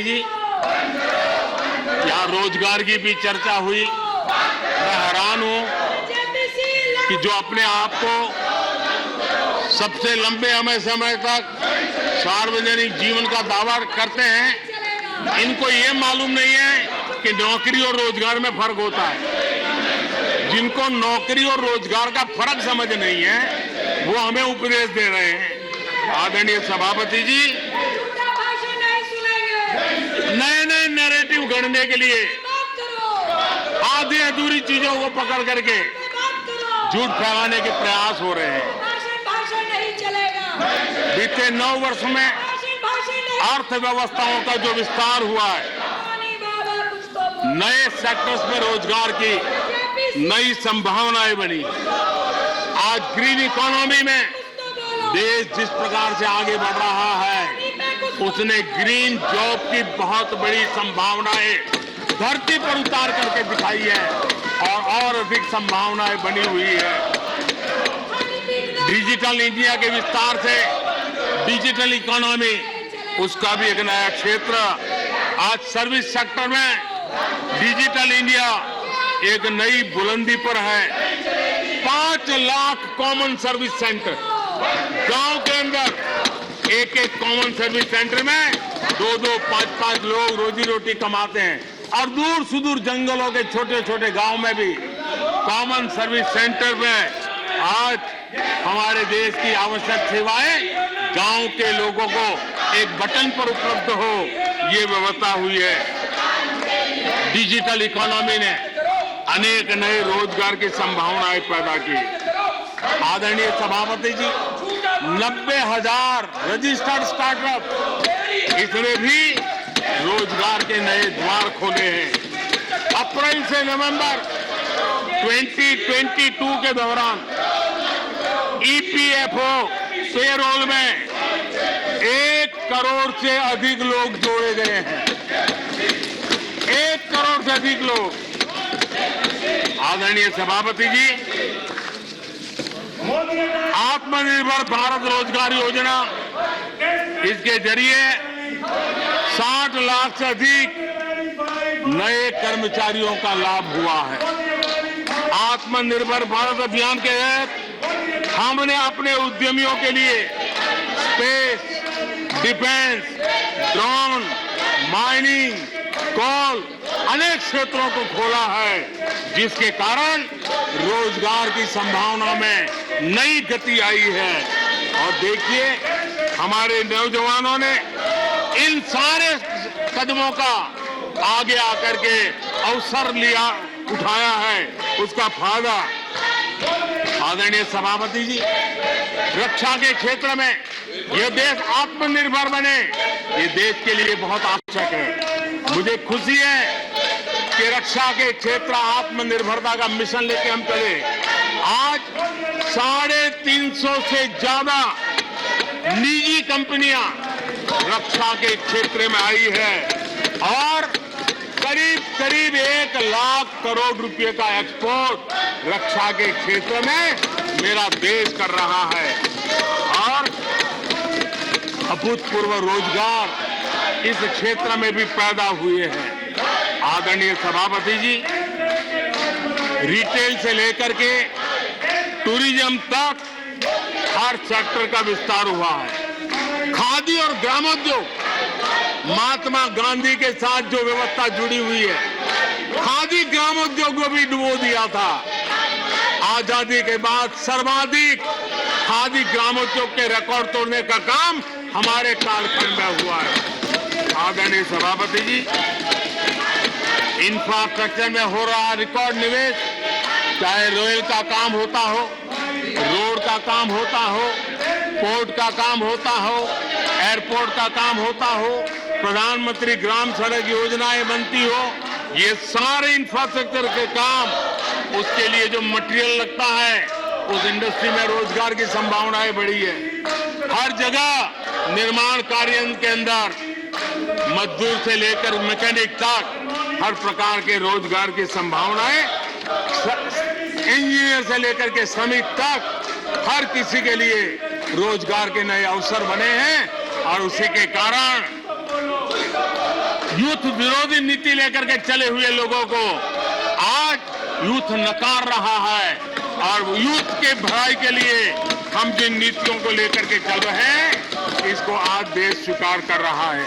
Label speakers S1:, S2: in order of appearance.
S1: जी, यहाँ रोजगार की भी चर्चा हुई। मैं हैरान हूं कि जो अपने आप को सबसे लंबे समय तक सार्वजनिक जीवन का दावा करते हैं, इनको ये मालूम नहीं है कि नौकरी और रोजगार में फर्क होता है। जिनको नौकरी और रोजगार का फर्क समझ नहीं है, वो हमें उपदेश दे रहे हैं। आदरणीय सभापति जी, नए नए नैरेटिव गढ़ने के लिए आधी अधूरी चीजों को पकड़ करके झूठ फैलाने के प्रयास हो रहे हैं। बीते 9 वर्ष में अर्थव्यवस्थाओं का जो विस्तार हुआ है, नए सेक्टर्स में रोजगार की नई संभावनाएं बनी। आज ग्रीन इकोनॉमी में देश जिस प्रकार से आगे बढ़ रहा है, उसने ग्रीन जॉब की बहुत बड़ी संभावनाएं धरती पर उतार करके दिखाई है और अधिक संभावनाएं बनी हुई है। डिजिटल इंडिया के विस्तार से डिजिटल इकोनॉमी, उसका भी एक नया क्षेत्र। आज सर्विस सेक्टर में डिजिटल इंडिया एक नई बुलंदी पर है। 5 लाख कॉमन सर्विस सेंटर, गांव के अंदर एक कॉमन सर्विस सेंटर में 2-2, 5-5 लोग रोजी रोटी कमाते हैं। और दूर सुदूर जंगलों के छोटे छोटे गांव में भी कॉमन सर्विस सेंटर में आज हमारे देश की आवश्यक सेवाएं गांव के लोगों को एक बटन पर उपलब्ध हो, ये व्यवस्था हुई है। डिजिटल इकोनॉमी ने अनेक नए रोजगार की संभावनाएं पैदा की। आदरणीय सभापति जी, 90,000 रजिस्टर्ड स्टार्टअप, इसने भी रोजगार के नए द्वार खोले हैं। अप्रैल से नवंबर 2022 के दौरान ईपीएफओ पेरोल में 1 करोड़ से अधिक लोग जोड़े गए हैं। 1 करोड़ से अधिक लोग। आदरणीय सभापति जी, आत्मनिर्भर भारत रोजगार योजना, इसके जरिए 60 लाख से अधिक नए कर्मचारियों का लाभ हुआ है। आत्मनिर्भर भारत अभियान के तहत हमने अपने उद्यमियों के लिए स्पेस, डिफेंस, ड्रोन, माइनिंग, कोल, अनेक क्षेत्रों को खोला है, जिसके कारण रोजगार की संभावना में नई गति आई है। और देखिए, हमारे नौजवानों ने इन सारे कदमों का आगे आकर के अवसर उठाया है, उसका फायदा। आदरणीय सभापति जी, रक्षा के क्षेत्र में यह देश आत्मनिर्भर बने, ये देश के लिए बहुत आवश्यक है। मुझे खुशी है कि रक्षा के क्षेत्र आत्मनिर्भरता का मिशन लेके हम चले। आज 350 से ज्यादा निजी कंपनियां रक्षा के क्षेत्र में आई है और करीब 1 लाख करोड़ रुपए का एक्सपोर्ट रक्षा के क्षेत्र में मेरा देश कर रहा है। और अभूतपूर्व रोजगार इस क्षेत्र में भी पैदा हुए हैं। आदरणीय सभापति जी, रिटेल से लेकर के टूरिज्म तक हर सेक्टर का विस्तार हुआ है। खादी और ग्रामोद्योग, महात्मा गांधी के साथ जो व्यवस्था जुड़ी हुई है, खादी ग्रामोद्योग को भी डुबो दिया था। आजादी के बाद सर्वाधिक खादी ग्रामोद्योग के रिकॉर्ड तोड़ने का काम हमारे कालखंड में हुआ है। आदरणीय सभापति जी, इंफ्रास्ट्रक्चर में हो रहा रिकॉर्ड निवेश, चाहे रेल का काम होता हो, रोड का काम होता हो, पोर्ट का काम होता हो, एयरपोर्ट का काम होता हो, प्रधानमंत्री ग्राम सड़क योजनाएं बनती हो, ये सारे इंफ्रास्ट्रक्चर के काम, उसके लिए जो मटेरियल लगता है, उस इंडस्ट्री में रोजगार की संभावनाएं बढ़ी है। हर जगह निर्माण कार्य के अंदर मजदूर से लेकर मैकेनिक तक हर प्रकार के रोजगार की संभावनाएं, इंजीनियर से लेकर के श्रमिक तक हर किसी के लिए रोजगार के नए अवसर बने हैं। और उसी के कारण यूथ विरोधी नीति लेकर के चले हुए लोगों को आज यूथ नकार रहा है और यूथ के भलाई के लिए हम जिन नीतियों को लेकर के चल रहे हैं इसको आज देश स्वीकार कर रहा है।